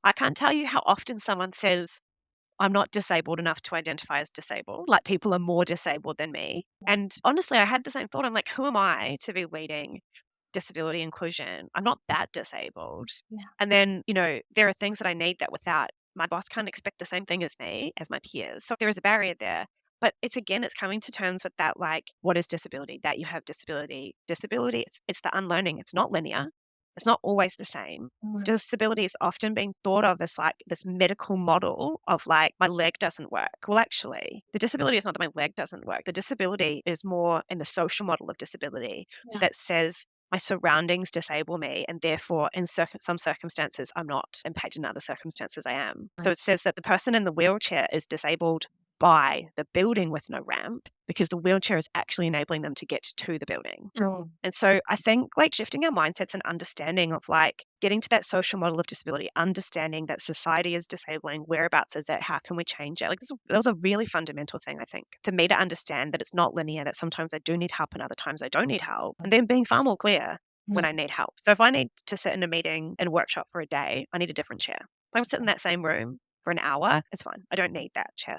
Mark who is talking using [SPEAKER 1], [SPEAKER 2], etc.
[SPEAKER 1] I can't tell you how often someone says, I'm not disabled enough to identify as disabled. Like people are more disabled than me. And honestly, I had the same thought. I'm like, who am I to be leading disability inclusion? I'm not that disabled.
[SPEAKER 2] Yeah.
[SPEAKER 1] And then, there are things that I need that without my boss can't expect the same thing as me, as my peers. So there is a barrier there. But it's coming to terms with that, like, what is disability? That you have disability. Disability, it's the unlearning. It's not linear. It's not always the same.
[SPEAKER 2] Right.
[SPEAKER 1] Disability is often being thought of as like this medical model of like, my leg doesn't work. Well, actually, the disability is not that my leg doesn't work. The disability is more in the social model of disability
[SPEAKER 2] Yeah.
[SPEAKER 1] that says my surroundings disable me, and therefore, in some circumstances, I'm not, and in other circumstances, I am. So
[SPEAKER 2] Right.
[SPEAKER 1] it says that the person in the wheelchair is disabled by the building with no ramp because the wheelchair is actually enabling them to get to the building.
[SPEAKER 2] Oh,
[SPEAKER 1] And so I think like shifting our mindsets and understanding of like getting to that social model of disability, understanding that society is disabling, whereabouts is it, how can we change it? Like that was a really fundamental thing, I think, for me to understand that it's not linear, that sometimes I do need help and other times I don't need help. And then being far more clear when
[SPEAKER 2] yeah.
[SPEAKER 1] I need help. So if I need to sit in a meeting and workshop for a day, I need a different chair. If I'm sitting in that same room for an hour, it's fine. I don't need that chair.